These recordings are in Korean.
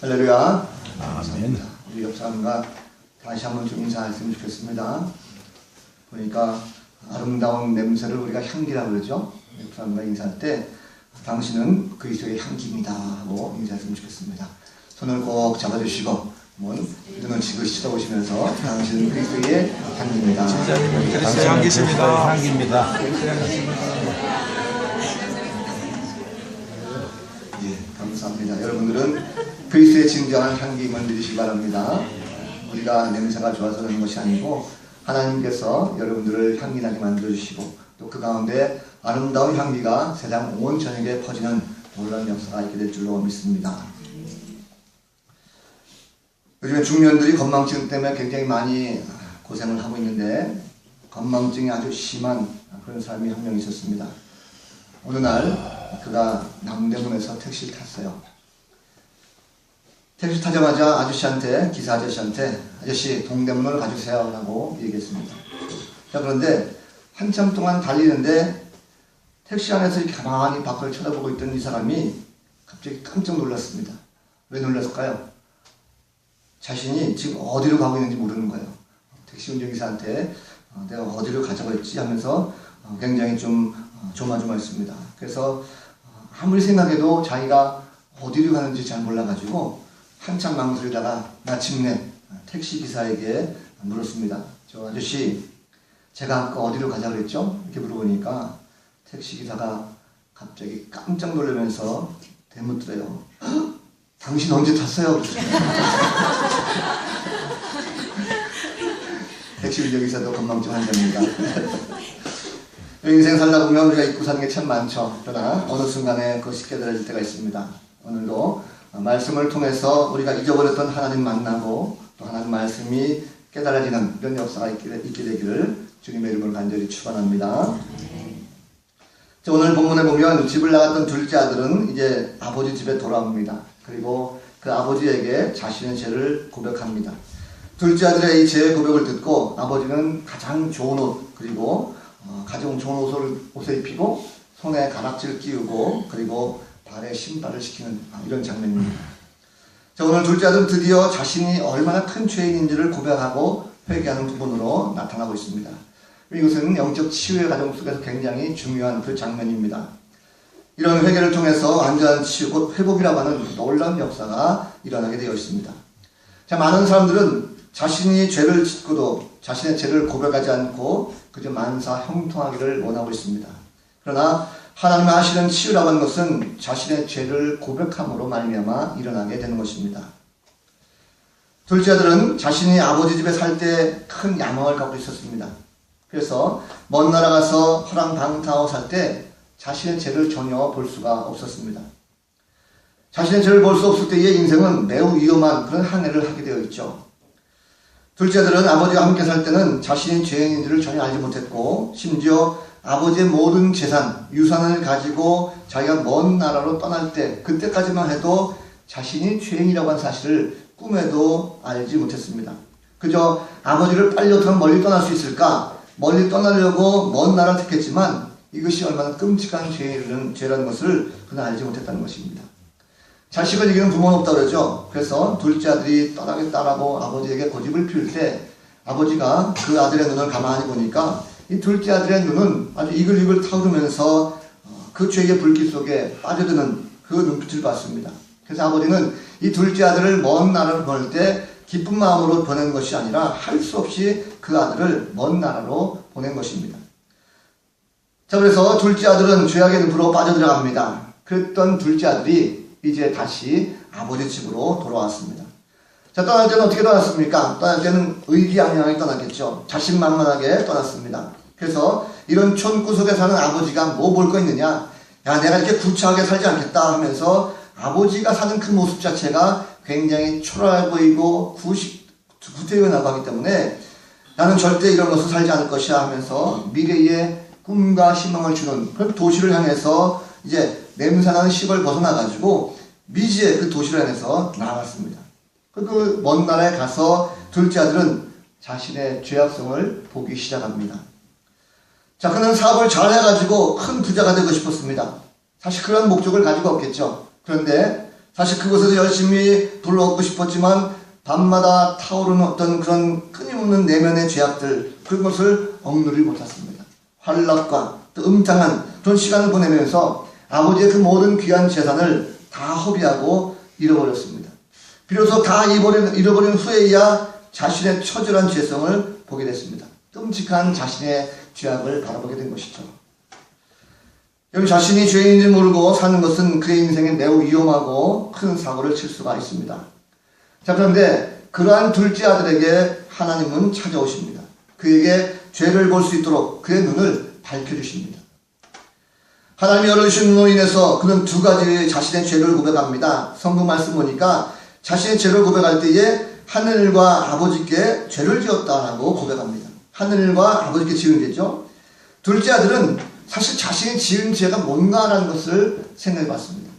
할렐루야. 아멘. 우리 옆 사람과 다시 한번 좀 인사했으면 좋겠습니다. 보니까 아름다운 냄새를 우리가 향기라고 그러죠. 옆 사람과 인사할 때 당신은 그리스도의 향기입니다 하고 인사했으면 좋겠습니다. 손을 꼭 잡아주시고 눈을 지그시 쳐다보시면서 당신은 그리스도의 향기입니다. 그리스도의 향기십니다. 향기입니다. 예, 감사합니다. 여러분들은 그리스도의 진정한 향기임을 믿으시기 바랍니다. 우리가 냄새가 좋아서 그런 것이 아니고 하나님께서 여러분들을 향기나게 만들어주시고 또 그 가운데 아름다운 향기가 세상 온 전역에 퍼지는 놀라운 역사가 있게 될 줄로 믿습니다. 요즘에 중년들이 건망증 때문에 굉장히 많이 고생을 하고 있는데 건망증이 아주 심한 그런 사람이 한 명 있었습니다. 어느 날 그가 남대문에서 택시를 탔어요. 택시 타자마자 아저씨한테, 기사 아저씨한테 아저씨 동대문으로 가주세요 라고 얘기했습니다. 자, 그런데 한참 동안 달리는데 택시 안에서 이렇게 가만히 밖을 쳐다보고 있던 이 사람이 갑자기 깜짝 놀랐습니다. 왜 놀랐을까요? 자신이 지금 어디로 가고 있는지 모르는 거예요. 택시 운전기사한테 내가 어디로 가자고 했지 하면서 굉장히 좀 조마조마했습니다. 그래서 아무리 생각해도 자기가 어디로 가는지 잘 몰라가지고 한참 망설이다가 마침내 택시기사에게 물었습니다. 저 아저씨 제가 아까 어디로 가자고 했죠? 이렇게 물어보니까 택시기사가 갑자기 깜짝 놀라면서 대묻더래요. 당신 언제 탔어요? 택시 운전기사도 건망증 환자입니다. 인생 살다 보면 우리가 잊고 사는 게 참 많죠. 그러나 어느 순간에 그것이 깨달아질 때가 있습니다. 오늘도 말씀을 통해서 우리가 잊어버렸던 하나님 만나고 또 하나님 말씀이 깨달아지는 이런 역사가 있게 되기를 주님의 이름으로 간절히 축원합니다. 오늘 본문에 보면 집을 나갔던 둘째 아들은 이제 아버지 집에 돌아옵니다. 그리고 그 아버지에게 자신의 죄를 고백합니다. 둘째 아들의 이 죄의 고백을 듣고 아버지는 가장 좋은 옷 그리고 가장 좋은 옷을 입히고 손에 가락지를 끼우고 그리고 발에 신발을 시키는 이런 장면입니다. 자, 오늘 둘째 아들은 드디어 자신이 얼마나 큰 죄인인지를 고백하고 회개하는 부분으로 나타나고 있습니다. 이것은 영적 치유의 과정 속에서 굉장히 중요한 그 장면입니다. 이런 회개를 통해서 완전한 치유, 곧 회복이라고 하는 놀라운 역사가 일어나게 되어 있습니다. 자, 많은 사람들은 자신이 죄를 짓고도 자신의 죄를 고백하지 않고 그저 만사 형통하기를 원하고 있습니다. 그러나 하나님이 하시는 치유라고 하는 것은 자신의 죄를 고백함으로 말미암아 일어나게 되는 것입니다. 둘째 아들은 자신이 아버지 집에 살 때 큰 야망을 갖고 있었습니다. 그래서 먼 나라 가서 허랑방탕하고 살 때 자신의 죄를 전혀 볼 수가 없었습니다. 자신의 죄를 볼 수 없을 때의 인생은 매우 위험한 그런 항해를 하게 되어 있죠. 둘째 아들은 아버지와 함께 살 때는 자신이 죄인인지를 전혀 알지 못했고 심지어 아버지의 모든 재산, 유산을 가지고 자기가 먼 나라로 떠날 때 그때까지만 해도 자신이 죄인이라고 하는 사실을 꿈에도 알지 못했습니다. 그저 아버지를 빨리 어떻게 멀리 떠날 수 있을까? 멀리 떠나려고 먼 나라를 택했지만 이것이 얼마나 끔찍한 죄라는 것을 그는 알지 못했다는 것입니다. 자식을 이기는 부모는 없다고 그러죠. 그래서 둘째 아들이 떠나겠다라고 아버지에게 고집을 피울 때 아버지가 그 아들의 눈을 가만히 보니까 이 둘째 아들의 눈은 아주 이글이글 타오르면서 그 죄의 불길 속에 빠져드는 그 눈빛을 봤습니다. 그래서 아버지는 이 둘째 아들을 먼 나라로 보낼 때 기쁜 마음으로 보낸 것이 아니라 할 수 없이 그 아들을 먼 나라로 보낸 것입니다. 자, 그래서 둘째 아들은 죄악의 늪으로 빠져들어갑니다. 그랬던 둘째 아들이 이제 다시 아버지 집으로 돌아왔습니다. 자, 떠날 때는 어떻게 떠났습니까? 떠날 때는 의기양양하게 떠났겠죠. 자신만만하게 떠났습니다. 그래서 이런 촌구석에 사는 아버지가 뭐 볼 거 있느냐? 야, 내가 이렇게 구차하게 살지 않겠다 하면서 아버지가 사는 그 모습 자체가 굉장히 초라해 보이고 구태여 하기 때문에 나는 절대 이런 것을 살지 않을 것이야 하면서 미래의 꿈과 희망을 주는 그런 도시를 향해서 이제 냄새나는 시골을 벗어나가지고 미지의 그 도시를 향해서 나아갔습니다. 그 먼 나라에 가서 둘째 아들은 자신의 죄악성을 보기 시작합니다. 자, 그는 사업을 잘 해가지고 큰 부자가 되고 싶었습니다. 사실 그런 목적을 가지고 없겠죠. 그런데 사실 그곳에서 열심히 불을 얻고 싶었지만 밤마다 타오르는 어떤 그런 끊임없는 내면의 죄악들, 그런 것을 억누르지 못했습니다. 환락과 또 음탕한 그런 시간을 보내면서 아버지의 그 모든 귀한 재산을 다 허비하고 잃어버렸습니다. 비로소 다 잃어버린 후에야 자신의 처절한 죄성을 보게 됐습니다. 끔찍한 자신의 죄악을 바라보게 된 것이죠. 여러분, 자신이 죄인인지 모르고 사는 것은 그의 인생에 매우 위험하고 큰 사고를 칠 수가 있습니다. 자, 그런데 그러한 둘째 아들에게 하나님은 찾아오십니다. 그에게 죄를 볼 수 있도록 그의 눈을 밝혀주십니다. 하나님이 열어주신 눈으로 인해서 그는 두 가지 자신의 죄를 고백합니다. 성경 말씀 보니까 자신의 죄를 고백할 때에 하늘과 아버지께 죄를 지었다라고 고백합니다. 하늘과 아버지께 지은 죄죠. 둘째 아들은 사실 자신이 지은 죄가 뭔가라는 것을 생각해 봤습니다.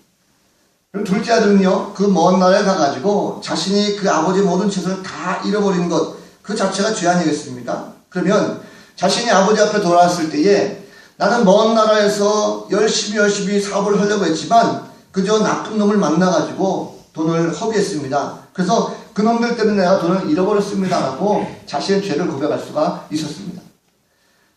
둘째 아들은요, 그 먼 나라에 가가지고 자신이 그 아버지의 모든 재산을 다 잃어버린 것, 그 자체가 죄 아니겠습니까? 그러면 자신이 아버지 앞에 돌아왔을 때에 나는 먼 나라에서 열심히 사업을 하려고 했지만 그저 나쁜 놈을 만나가지고 돈을 허비했습니다. 그래서 그 놈들 때문에 내가 돈을 잃어버렸습니다 라고 자신의 죄를 고백할 수가 있었습니다.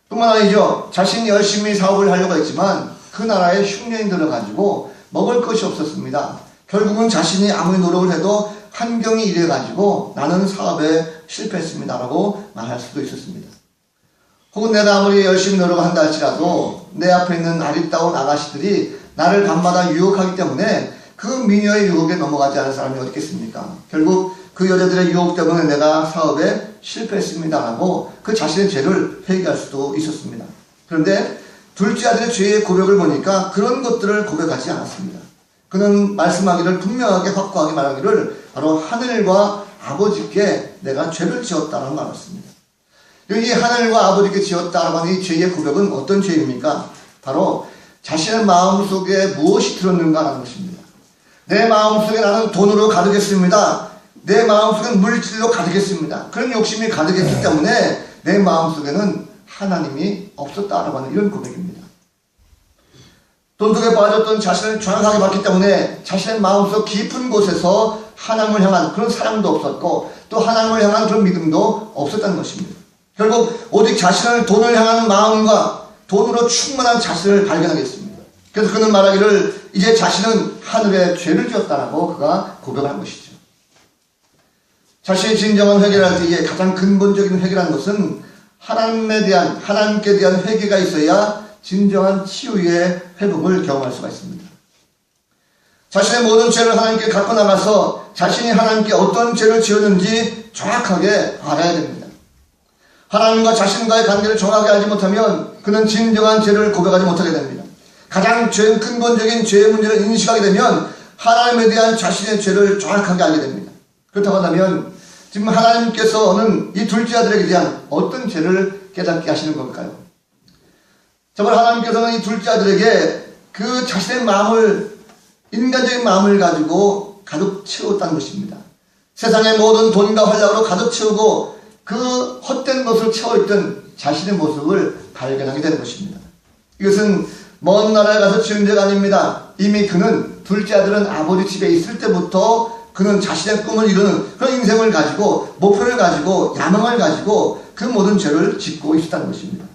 뿐만 아니죠. 자신이 열심히 사업을 하려고 했지만 그 나라에 흉년이 들어가지고 먹을 것이 없었습니다. 결국은 자신이 아무리 노력을 해도 환경이 이래가지고 나는 사업에 실패했습니다 라고 말할 수도 있었습니다. 혹은 내가 아무리 열심히 노력을 한다 할지라도 내 앞에 있는 아리따운 아가씨들이 나를 밤마다 유혹하기 때문에 그 미녀의 유혹에 넘어가지 않은 사람이 어디 있겠습니까? 결국 그 여자들의 유혹 때문에 내가 사업에 실패했습니다 라고 그 자신의 죄를 회개할 수도 있었습니다. 그런데 둘째 아들의 죄의 고백을 보니까 그런 것들을 고백하지 않았습니다. 그는 말씀하기를 분명하게 확고하게 말하기를 바로 하늘과 아버지께 내가 죄를 지었다라고 말했습니다. 여기 하늘과 아버지께 지었다라고 하는 이 죄의 고백은 어떤 죄입니까? 바로 자신의 마음속에 무엇이 들었는가라는 것입니다. 내 마음속에 나는 돈으로 가득했습니다. 내 마음속에는 물질로 가득했습니다. 그런 욕심이 가득했기 때문에 내 마음속에는 하나님이 없었다라고 하는 이런 고백입니다. 돈 속에 빠졌던 자신을 정확하게 봤기 때문에 자신의 마음속 깊은 곳에서 하나님을 향한 그런 사랑도 없었고 또 하나님을 향한 그런 믿음도 없었다는 것입니다. 결국 오직 자신을 돈을 향하는 마음과 돈으로 충만한 자신을 발견하겠습니다. 그래서 그는 말하기를 이제 자신은 하늘에 죄를 지었다라고 그가 고백한 것이죠. 자신이 진정한 회개를 할 때에 가장 근본적인 회개라는 것은 하나님께 대한 회개가 있어야 진정한 치유의 회복을 경험할 수가 있습니다. 자신의 모든 죄를 하나님께 갖고 나가서 자신이 하나님께 어떤 죄를 지었는지 정확하게 알아야 됩니다. 하나님과 자신과의 관계를 정확하게 알지 못하면 그는 진정한 죄를 고백하지 못하게 됩니다. 가장 근본적인 죄의 문제를 인식하게 되면 하나님에 대한 자신의 죄를 정확하게 알게 됩니다. 그렇다고 한다면 지금 하나님께서는 이 둘째 아들에게 대한 어떤 죄를 깨닫게 하시는 걸까요? 정말 하나님께서는 이 둘째 아들에게 그 자신의 마음을, 인간적인 마음을 가지고 가득 채웠다는 것입니다. 세상의 모든 돈과 활락으로 가득 채우고 그 헛된 것을 채워있던 자신의 모습을 발견하게 되는 것입니다. 이것은 먼 나라에 가서 지은 죄가 아닙니다. 이미 그는 둘째 아들은 아버지 집에 있을 때부터 그는 자신의 꿈을 이루는 그런 인생을 가지고 목표를 가지고 야망을 가지고 그 모든 죄를 짓고 있었다는 것입니다.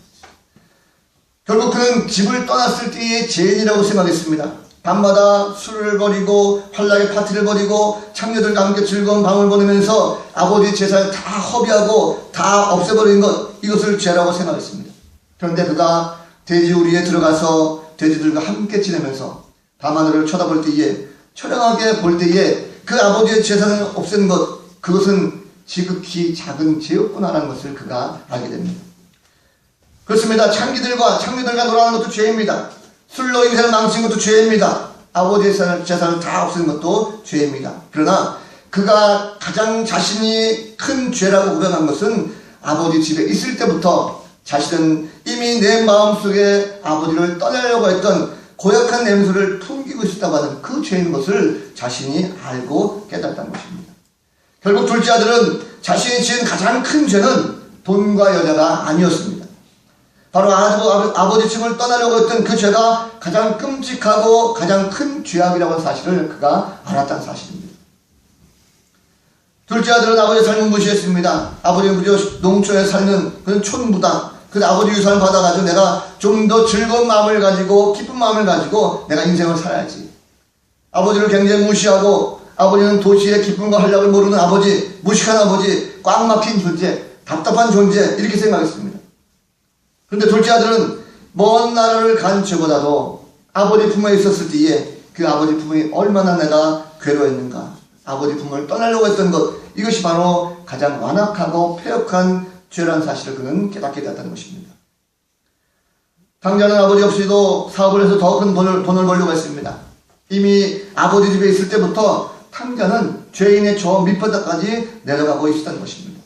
결국 그는 집을 떠났을 때의 죄인이라고 생각했습니다. 밤마다 술을 버리고 환락의 파티를 벌이고 창녀들과 함께 즐거운 밤을 보내면서 아버지 재산을 다 허비하고 다 없애버린 것, 이것을 죄라고 생각했습니다. 그런데 그가 돼지우리에 들어가서 돼지들과 함께 지내면서 밤하늘을 쳐다볼 때에, 초량하게 볼 때에 그 아버지의 재산을 없앤 것, 그것은 지극히 작은 죄였구나라는 것을 그가 알게 됩니다. 그렇습니다. 창녀들과 놀아나는 것도 죄입니다. 술로 인생을 망친 것도 죄입니다. 아버지의 재산을 다 없앤 것도 죄입니다. 그러나 그가 가장 자신이 큰 죄라고 고백한 것은 아버지 집에 있을 때부터 자신은 이미 내 마음속에 아버지를 떠나려고 했던 고약한 냄새를 풍기고 있었다고 하는 그 죄인 것을 자신이 알고 깨달았다는 것입니다. 결국 둘째 아들은 자신이 지은 가장 큰 죄는 돈과 여자가 아니었습니다. 바로 아버지 집을 떠나려고 했던 그 죄가 가장 끔찍하고 가장 큰 죄악이라고 하는 사실을 그가 알았다는 사실입니다. 둘째 아들은 아버지의 삶을 무시했습니다. 아버지는 그저 농촌에 살는 그런 촌부다. 그 아버지 유산을 받아가지고 내가 좀 더 즐거운 마음을 가지고 기쁜 마음을 가지고 내가 인생을 살아야지. 아버지를 굉장히 무시하고 아버지는 도시의 기쁨과 활력을 모르는 아버지, 무식한 아버지, 꽉 막힌 존재, 답답한 존재 이렇게 생각했습니다. 그런데 둘째 아들은 먼 나라를 간 죄보다도 아버지 품에 있었을 때에 그 아버지 품이 얼마나 내가 괴로웠는가. 아버지 품을 떠나려고 했던 것, 이것이 바로 가장 완악하고 폐역한 죄라는 사실을 그는 깨닫게 되었다는 것입니다. 당자는 아버지 없이도 사업을 해서 더 큰 돈을 벌려고 했습니다. 이미 아버지 집에 있을 때부터 탕자는 죄인의 저 밑바닥까지 내려가고 있었다는 것입니다.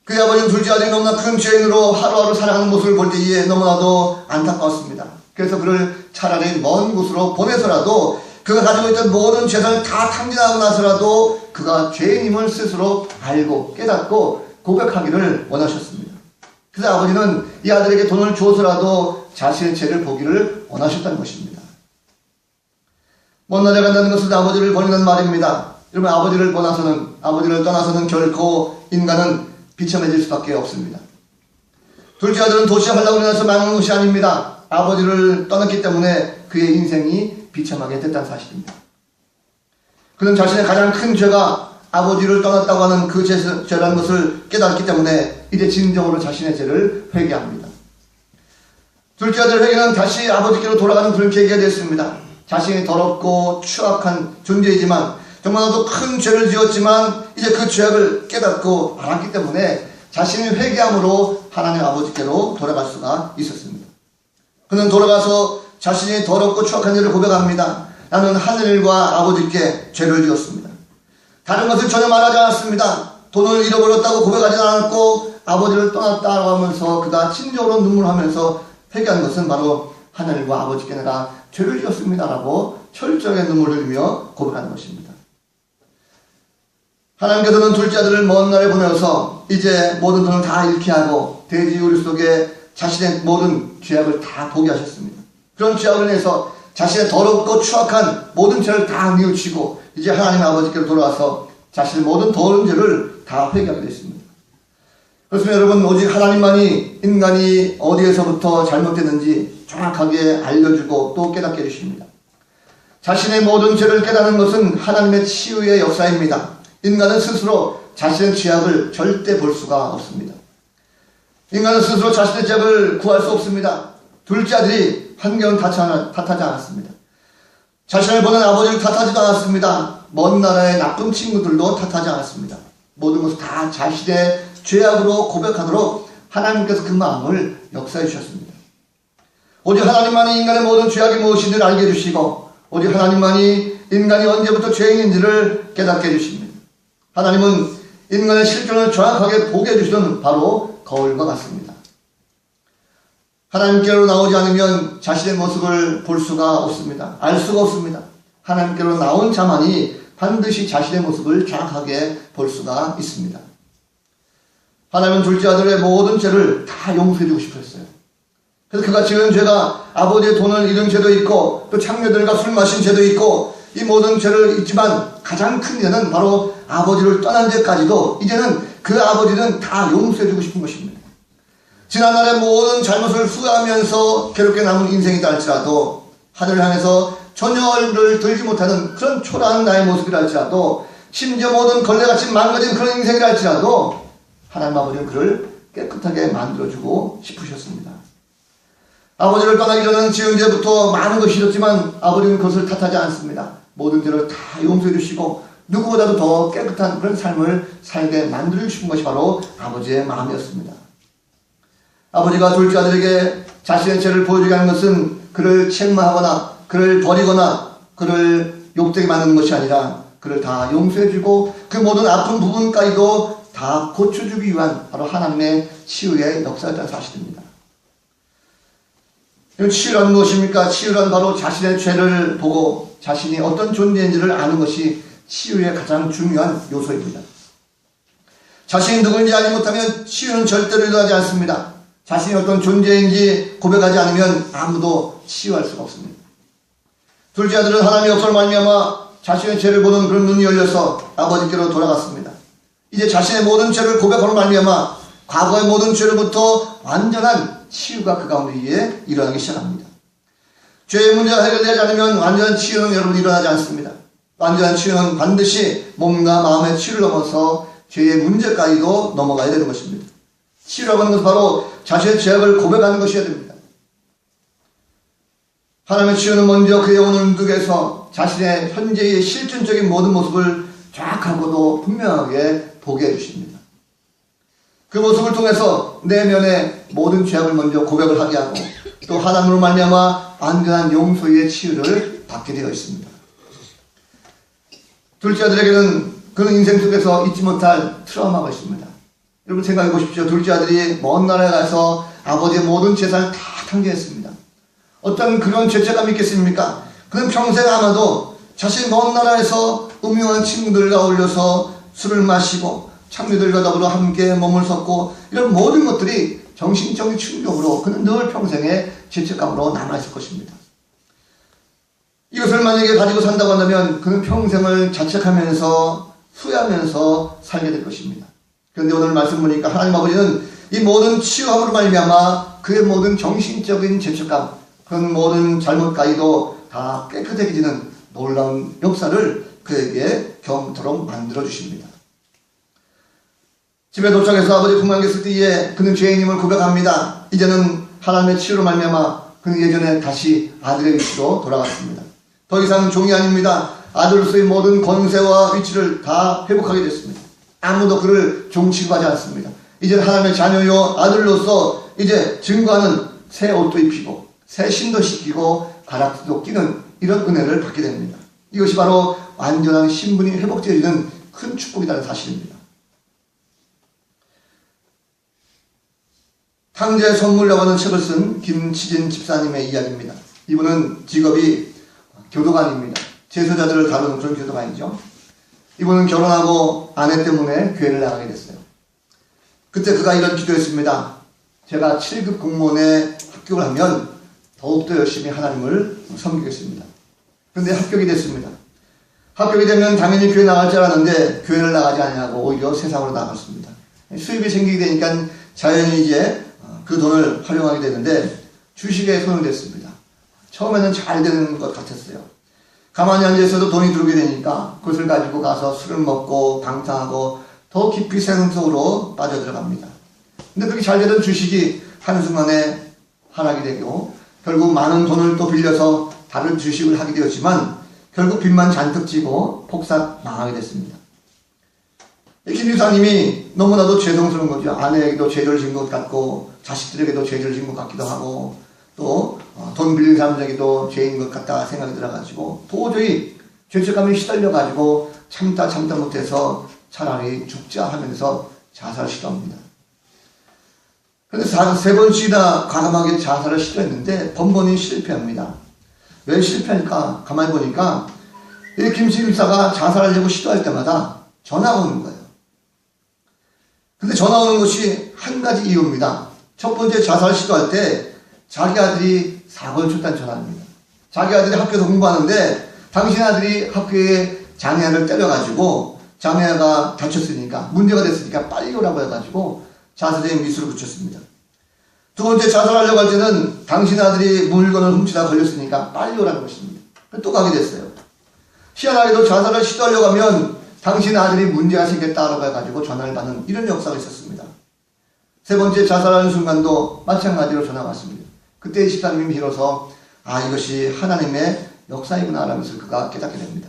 그의 아버지는 둘째 아들이 너무나 큰 죄인으로 하루하루 살아가는 모습을 볼 때에 너무나도 안타까웠습니다. 그래서 그를 차라리 먼 곳으로 보내서라도 그가 가지고 있던 모든 재산을 다 탕진하고 나서라도 그가 죄인임을 스스로 알고 깨닫고 고백하기를 원하셨습니다. 그래서 아버지는 이 아들에게 돈을 줘서라도 자신의 죄를 보기를 원하셨다는 것입니다. 먼 나라에 간다는 것은 아버지를 버리는 말입니다. 여러분, 아버지를 떠나서는 결코 인간은 비참해질 수밖에 없습니다. 둘째 아들은 도시의 활락으로 인해서 망한 것이 아닙니다. 아버지를 떠났기 때문에 그의 인생이 비참하게 됐다는 사실입니다. 그는 자신의 가장 큰 죄가 아버지를 떠났다고 하는 그 죄라는 것을 깨닫기 때문에 이제 진정으로 자신의 죄를 회개합니다. 둘째 아들 회개는 다시 아버지께로 돌아가는 그런 계기가 됐습니다. 자신이 더럽고 추악한 존재이지만 정말로 큰 죄를 지었지만 이제 그 죄악을 깨닫고 알았기 때문에 자신이 회개함으로 하나님 아버지께로 돌아갈 수가 있었습니다. 그는 돌아가서 자신이 더럽고 추악한 일을 고백합니다. 나는 하늘과 아버지께 죄를 지었습니다. 다른 것을 전혀 말하지 않았습니다. 돈을 잃어버렸다고 고백하지 않았고 아버지를 떠났다고 하면서 그가 심적으로 눈물하면서 회개한 것은 바로 하늘과 아버지께 내가 죄를 지었습니다 라고 철저하게 눈물을 흘리며 고백하는 것입니다. 하나님께서는 둘째 아들을 먼 나라에 보내서 이제 모든 돈을 다 잃게 하고 돼지우리 속에 자신의 모든 죄악을 다 보게 하셨습니다. 그런 죄악을 인해서 자신의 더럽고 추악한 모든 죄를 다 뉘우치고 이제 하나님 아버지께로 돌아와서 자신의 모든 더러운 죄를 다 회개하게 됐습니다. 그렇습니다. 여러분, 오직 하나님만이 인간이 어디에서부터 잘못됐는지 정확하게 알려주고 또 깨닫게 해주십니다. 자신의 모든 죄를 깨닫는 것은 하나님의 치유의 역사입니다. 인간은 스스로 자신의 죄악을 절대 볼 수가 없습니다. 인간은 스스로 자신의 죄악을 구할 수 없습니다. 둘째 아들이 환경을 탓하지 않았습니다. 자신을 보낸 아버지를 탓하지도 않았습니다. 먼 나라의 나쁜 친구들도 탓하지 않았습니다. 모든 것을 다 자신의 죄악으로 고백하도록 하나님께서 그 마음을 역사해 주셨습니다. 오직 하나님만이 인간의 모든 죄악이 무엇인지를 알게 해주시고 오직 하나님만이 인간이 언제부터 죄인인지를 깨닫게 해주십니다. 하나님은 인간의 실존을 정확하게 보게 해주시는 바로 거울과 같습니다. 하나님께로 나오지 않으면 자신의 모습을 볼 수가 없습니다. 알 수가 없습니다. 하나님께로 나온 자만이 반드시 자신의 모습을 정확하게 볼 수가 있습니다. 하나님은 둘째 아들의 모든 죄를 다 용서해주고 싶었어요. 그래서 그가 지은 죄가 아버지의 돈을 잃은 죄도 있고 또 창녀들과 술 마신 죄도 있고 이 모든 죄를 있지만 가장 큰 죄는 바로 아버지를 떠난 죄까지도 이제는 그 아버지는 다 용서해주고 싶은 것입니다. 지난날의 모든 잘못을 후회하면서 괴롭게 남은 인생이다 할지라도 하늘을 향해서 전혀를 들지 못하는 그런 초라한 나의 모습이라 할지라도 심지어 모든 걸레같이 망가진 그런 인생이라 할지라도 하나님 아버지는 그를 깨끗하게 만들어주고 싶으셨습니다. 아버지를 떠나기 전에는 지은 죄부터 많은 것이 있었지만 아버지는 그것을 탓하지 않습니다. 모든 죄를 다 용서해 주시고 누구보다도 더 깨끗한 그런 삶을 살게 만들어 주신 것이 바로 아버지의 마음이었습니다. 아버지가 둘째 아들에게 자신의 죄를 보여주게 하는 것은 그를 책망하거나 그를 버리거나 그를 욕되게 만드는 것이 아니라 그를 다 용서해주고 그 모든 아픈 부분까지도 다 고쳐주기 위한 바로 하나님의 치유의 역사였다는 사실입니다. 치유란 무엇입니까? 치유란 바로 자신의 죄를 보고 자신이 어떤 존재인지를 아는 것이 치유의 가장 중요한 요소입니다. 자신이 누구인지 알지 못하면 치유는 절대로 일어나지 않습니다. 자신이 어떤 존재인지 고백하지 않으면 아무도 치유할 수가 없습니다. 둘째 아들은 하나님의 역사를 말미암아 자신의 죄를 보는 그런 눈이 열려서 아버지께로 돌아갔습니다. 이제 자신의 모든 죄를 고백하는 말미암아 과거의 모든 죄로부터 완전한 치유가 그 가운데 일어나기 시작합니다. 죄의 문제가 해결되지 않으면 완전한 치유는 여러분 일어나지 않습니다. 완전한 치유는 반드시 몸과 마음의 치유를 넘어서 죄의 문제까지도 넘어가야 되는 것입니다. 치유라고 하는 것은 바로 자신의 죄악을 고백하는 것이어야 됩니다. 하나님의 치유는 먼저 그의 영혼을 누게서 자신의 현재의 실존적인 모든 모습을 정확하고도 분명하게 보게 해주십니다. 그 모습을 통해서 내면의 모든 죄악을 먼저 고백을 하게 하고 또 하나님으로 말미암아 완전한 용서의 치유를 받게 되어 있습니다. 둘째 아들에게는 그는 인생 속에서 잊지 못할 트라우마가 있습니다. 여러분 생각해 보십시오. 둘째 아들이 먼 나라에 가서 아버지의 모든 재산을 다 탕제했습니다. 어떤 그런 죄책감이 있겠습니까? 그는 평생 아마도 자신 먼 나라에서 음흉한 친구들과 어울려서 술을 마시고 창녀들과 더불어 함께 몸을 섰고 이런 모든 것들이 정신적인 충격으로 그는 늘 평생의 죄책감으로 남아있을 것입니다. 이것을 만약에 가지고 산다고 한다면 그는 평생을 자책하면서 후회하면서 살게 될 것입니다. 그런데 오늘 말씀 보니까 하나님 아버지는 이 모든 치유함으로 말미암아 그의 모든 정신적인 죄책감 그런 모든 잘못까지도 다 깨끗해지는 놀라운 역사를 그에게 경험토록 만들어 주십니다. 집에 도착해서 아버지 품 안에 있을 때에 그는 죄인임을 고백합니다. 이제는 하나님의 치유로 말미암아 그는 예전에 다시 아들의 위치로 돌아갔습니다. 더 이상 종이 아닙니다. 아들로서의 모든 권세와 위치를 다 회복하게 됐습니다. 아무도 그를 종 취급하지 않습니다. 이제 하나님의 자녀요 아들로서 이제 증거하는 새 옷도 입히고 새 신도 시키고 가락도 끼는 이런 은혜를 받게 됩니다. 이것이 바로 완전한 신분이 회복되어지는 큰 축복이라는 사실입니다. 탕제 선물이라고 하는 책을 쓴 김치진 집사님의 이야기입니다. 이분은 직업이 교도관입니다. 재소자들을 다루는 그런 교도관이죠. 이분은 결혼하고 아내 때문에 교회를 나가게 됐어요. 그때 그가 이런 기도했습니다. 제가 7급 공무원에 합격을 하면 더욱더 열심히 하나님을 섬기겠습니다. 그런데 합격이 됐습니다. 합격이 되면 당연히 교회 나갈 줄 알았는데 교회를 나가지 않냐고 오히려 세상으로 나갔습니다. 수입이 생기게 되니까 자연히 이제 그 돈을 활용하게 되는데 주식에 손을 댔습니다. 처음에는 잘 되는 것 같았어요. 가만히 앉아있어도 돈이 들어오게 되니까 그것을 가지고 가서 술을 먹고 방탕하고 더 깊이 세상 속으로 빠져들어갑니다. 근데 그렇게 잘 되던 주식이 한순간에 하락이 되고 결국 많은 돈을 또 빌려서 다른 주식을 하게 되었지만 결국 빚만 잔뜩 지고 폭삭 망하게 됐습니다. 김 유사님이 너무나도 죄송스러운 거죠. 아내에게도 죄를 진 것 같고 자식들에게도 죄를 진 것 같기도 하고 또 돈 빌린 사람들에게도 죄인 것 같다 생각이 들어가지고 도저히 죄책감이 시달려가지고 참다 못해서 차라리 죽자 하면서 자살을 시도합니다. 그런데 세 번씩이나 과감하게 자살을 시도했는데 번번이 실패합니다. 왜 실패할까? 가만히 보니까 이 김씨 집사가 자살하려고 시도할 때마다 전화가 오는 거예요. 근데 전화 오는 것이 한 가지 이유입니다. 첫 번째 자살 시도할 때 자기 아들이 사고를 쳤다는 전화입니다. 자기 아들이 학교에서 공부하는데 당신 아들이 학교에 장애아를 때려가지고 장애아가 다쳤으니까 문제가 됐으니까 빨리 오라고 해가지고 자살에 미수를 붙였습니다. 두 번째 자살하려고 할 때는 당신 아들이 물건을 훔치다 걸렸으니까 빨리 오라는 것입니다. 또 가게 됐어요. 희한하게도 자살을 시도하려고 하면 당신 아들이 문제가 생겼다라고 해가지고 전화를 받는 이런 역사가 있었습니다. 세 번째 자살하는 순간도 마찬가지로 전화가 왔습니다. 그때 이 집사님이 비로소 이것이 하나님의 역사이구나 라면서 그가 깨닫게 됩니다.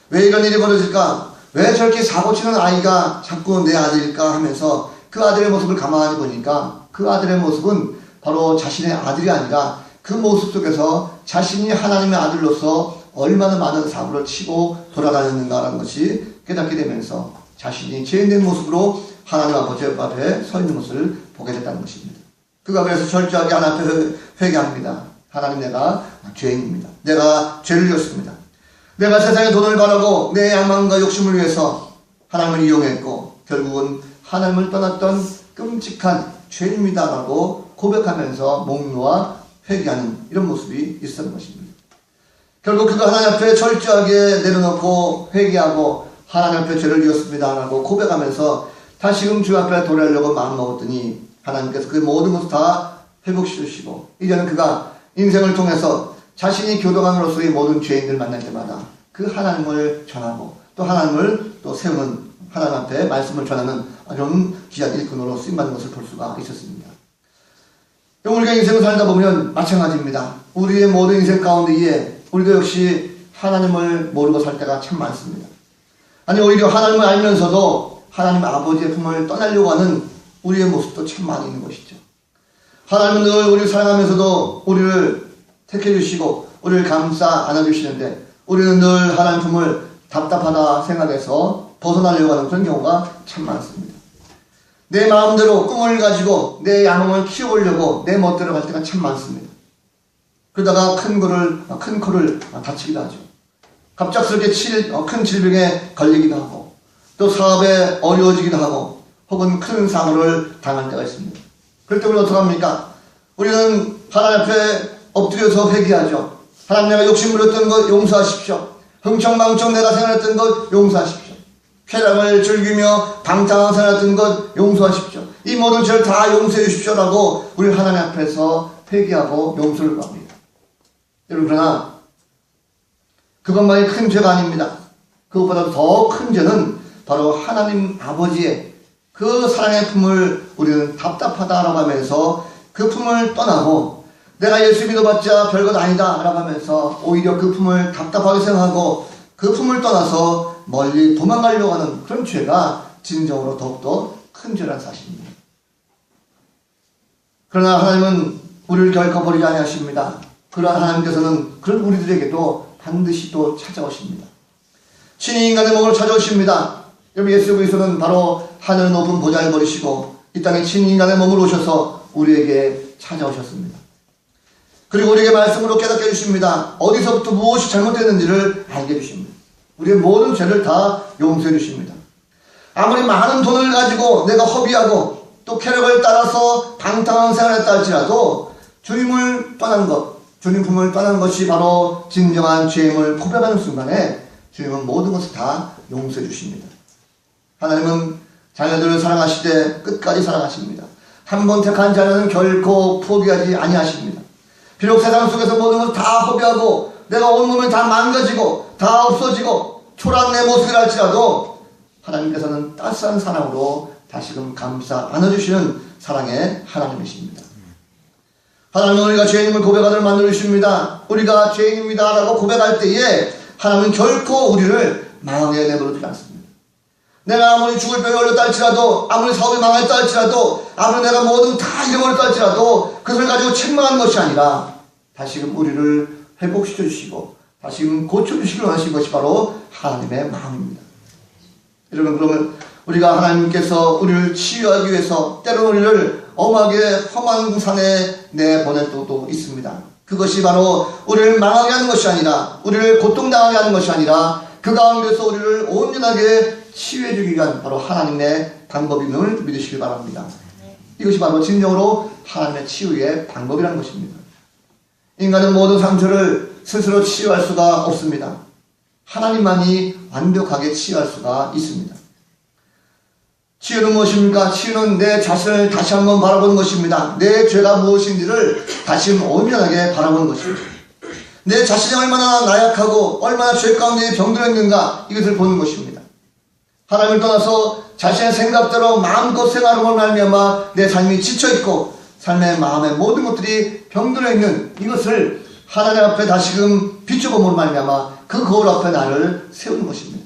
왜 이런 일이 벌어질까? 왜 저렇게 사고치는 아이가 자꾸 내 아들일까 하면서 그 아들의 모습을 가만히 보니까 그 아들의 모습은 바로 자신의 아들이 아니라 그 모습 속에서 자신이 하나님의 아들로서 얼마나 많은 사고를 치고 돌아다녔는가라는 것이 깨닫게 되면서 자신이 죄인된 모습으로 하나님 아버지 앞에 서 있는 것을 보게 됐다는 것입니다. 그가 그래서 철저하게 하나님 앞에 회개합니다. 하나님, 내가 죄인입니다. 내가 죄를 지었습니다. 내가 세상에 돈을 바라고 내 야망과 욕심을 위해서 하나님을 이용했고 결국은 하나님을 떠났던 끔찍한 죄인입니다라고 고백하면서 목 놓아 회개하는 이런 모습이 있었던 것입니다. 결국 그가 하나님 앞에 철저하게 내려놓고 회개하고 하나님 앞에 죄를 지었습니다 라고 고백하면서 다시금 주 앞에 돌아오려고 마음먹었더니 하나님께서 그 모든 것을 다 회복시키시고 이제는 그가 인생을 통해서 자신이 교도관으로서의 모든 죄인들 만날 때마다 그 하나님을 전하고 또 하나님을 또 세우는 하나님 앞에 말씀을 전하는 그런 귀한 일꾼으로 쓰임받는 것을 볼 수가 있었습니다. 우리가 인생을 살다 보면 마찬가지입니다. 우리의 모든 인생 가운데에 우리도 역시 하나님을 모르고 살 때가 참 많습니다. 아니 오히려 하나님을 알면서도 하나님 아버지의 품을 떠나려고 하는 우리의 모습도 참 많이 있는 것이죠. 하나님은 늘 우리를 사랑하면서도 우리를 택해 주시고 우리를 감싸 안아주시는데 우리는 늘 하나님 품을 답답하다 생각해서 벗어나려고 하는 그런 경우가 참 많습니다. 내 마음대로 꿈을 가지고 내 야망을 키워보려고 내 멋대로 갈 때가 참 많습니다. 그러다가 큰 코를 다치기도 하죠. 갑작스럽게 큰 질병에 걸리기도 하고 또 사업에 어려워지기도 하고 혹은 큰 사고를 당할 때가 있습니다. 그럴 때 우리는 어떻게 합니까? 우리는 하나님 앞에 엎드려서 회개하죠. 하나님 내가 욕심 부렸던 것 용서하십시오. 흥청망청 내가 생각했던 것 용서하십시오. 쾌락을 즐기며 방탕한 생각했던 것 용서하십시오. 이 모든 죄를 다 용서해 주십시오라고 우리 하나님 앞에서 회개하고 용서를 구합니다. 여러분 그러나 그것만이 큰 죄가 아닙니다. 그것보다 더 큰 죄는 바로 하나님 아버지의 그 사랑의 품을 우리는 답답하다라고 하면서 그 품을 떠나고 내가 예수 믿어봤자 별것 아니다 라고 하면서 오히려 그 품을 답답하게 생각하고 그 품을 떠나서 멀리 도망가려고 하는 그런 죄가 진정으로 더욱더 큰 죄라는 사실입니다. 그러나 하나님은 우리를 결코 버리지 아니하십니다. 그러나 하나님께서는 그런 우리들에게도 반드시 또 찾아오십니다. 친히 인간의 몸으로 찾아오십니다. 여러분 예수 그리스도는 바로 하늘 높은 보좌를 버리시고 이 땅에 친히 인간의 몸으로 오셔서 우리에게 찾아오셨습니다. 그리고 우리에게 말씀으로 깨닫게 해주십니다. 어디서부터 무엇이 잘못됐는지를 알게 해주십니다. 우리의 모든 죄를 다 용서해 주십니다. 아무리 많은 돈을 가지고 내가 허비하고 또 쾌락을 따라서 방탕한 생활을 했다 할지라도 주님을 떠난 것, 주님 품을 떠난 것이 바로 진정한 죄임을 고백하는 순간에 주님은 모든 것을 다 용서해 주십니다. 하나님은 자녀들을 사랑하시되 끝까지 사랑하십니다. 한 번 택한 자녀는 결코 포기하지 아니하십니다. 비록 세상 속에서 모든 것을 다 허비하고 내가 온몸을 다 망가지고 다 없어지고 초라한 내 모습을 할지라도 하나님께서는 따스한 사랑으로 다시금 감싸 안아주시는 사랑의 하나님이십니다. 하나님은 우리가 죄인임을 고백하도록 만들어주십니다. 우리가 죄인입니다 라고 고백할 때에 하나님은 결코 우리를 망하게 내버려두지 않습니다. 내가 아무리 죽을 병에 걸렸다 할지라도 아무리 사업이 망했다 할지라도 아무리 내가 모든 다 잃어버렸다 할지라도 그것을 가지고 책망하는 것이 아니라 다시금 우리를 회복시켜 주시고 다시금 고쳐주시기를 원하신 것이 바로 하나님의 마음입니다. 여러분 그러면 우리가 하나님께서 우리를 치유하기 위해서 때로는 우리를 엄하게 험한 산에 내보낼 때도 있습니다. 그것이 바로 우리를 망하게 하는 것이 아니라 우리를 고통당하게 하는 것이 아니라 그 가운데서 우리를 온전하게 치유해 주기 위한 바로 하나님의 방법임을 믿으시기 바랍니다. 이것이 바로 진정으로 하나님의 치유의 방법이라는 것입니다. 인간은 모든 상처를 스스로 치유할 수가 없습니다. 하나님만이 완벽하게 치유할 수가 있습니다. 치유는 무엇입니까? 치유는 내 자신을 다시 한번 바라보는 것입니다. 내 죄가 무엇인지를 다시 온전하게 바라보는 것입니다. 내 자신이 얼마나 나약하고 얼마나 죄 가운데 병들어 있는가 이것을 보는 것입니다. 하나님을 떠나서 자신의 생각대로 마음껏 생활함으로 말미암아 내 삶이 지쳐있고 삶의 마음의 모든 것들이 병들어 있는 이것을 하나님 앞에 다시금 비춰봄으로 말미암아 그 거울 앞에 나를 세우는 것입니다.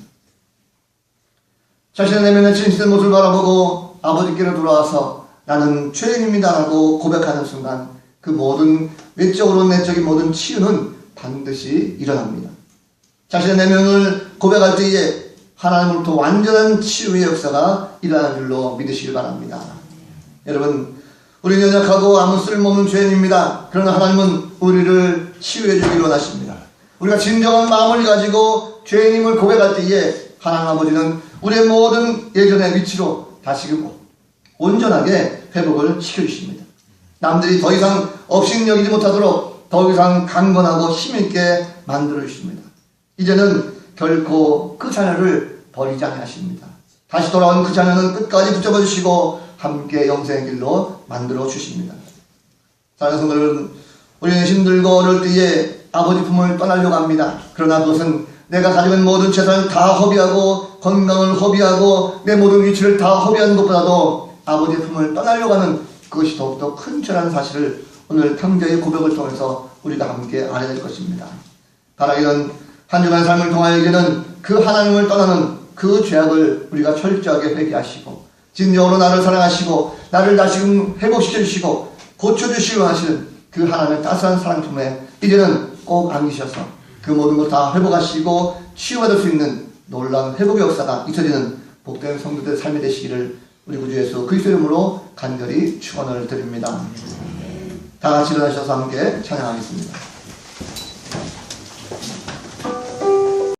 자신의 내면의 진실된 모습을 바라보고 아버지께로 돌아와서 나는 죄인입니다 라고 고백하는 순간 그 모든 외적으로 내적인 모든 치유는 반드시 일어납니다. 자신의 내면을 고백할 때에 하나님으로부터 완전한 치유의 역사가 일어나는 줄로 믿으시길 바랍니다. 여러분 우리는 연약하고 아무 쓸모없는 죄인입니다. 그러나 하나님은 우리를 치유해 주기를 원하십니다. 우리가 진정한 마음을 가지고 죄인임을 고백할 때에 하나님 아버지는 우리의 모든 예전의 위치로 다시금 온전하게 회복을 시켜주십니다. 남들이 더 이상 업신여기지 못하도록 더 이상 강건하고 힘있게 만들어 주십니다. 이제는 결코 그 자녀를 버리지 않으십니다. 다시 돌아온 그 자녀는 끝까지 붙잡아 주시고 함께 영생의 길로 만들어 주십니다. 사랑하는 성도들, 우리는 힘들고 어려울 때에 아버지 품을 떠나려고 합니다. 그러나 그것은 내가 가지고 있는 모든 재산을 다 허비하고 건강을 허비하고 내 모든 위치를 다 허비하는 것보다도 아버지의 품을 떠나려고 하는 그것이 더욱더 큰 죄라는 사실을 오늘 탕자의 고백을 통해서 우리가 함께 알아야 될 것입니다. 바라기는 한 주간의 삶을 통하여 이제는 그 하나님을 떠나는 그 죄악을 우리가 철저하게 회개하시고 진정으로 나를 사랑하시고 나를 다시금 회복시켜 주시고 고쳐주시고 하시는 그 하나님의 따스한 사랑 품에 이제는 꼭 안기셔서 그 모든 것 다 회복하시고 치유받을 수 있는 놀라운 회복의 역사가 있어지는 복된 성도들의 삶이 되시기를 우리 구주 예수 그리스도의 이름으로 간절히 축원을 드립니다. 다 같이 일어나셔서 함께 찬양하겠습니다.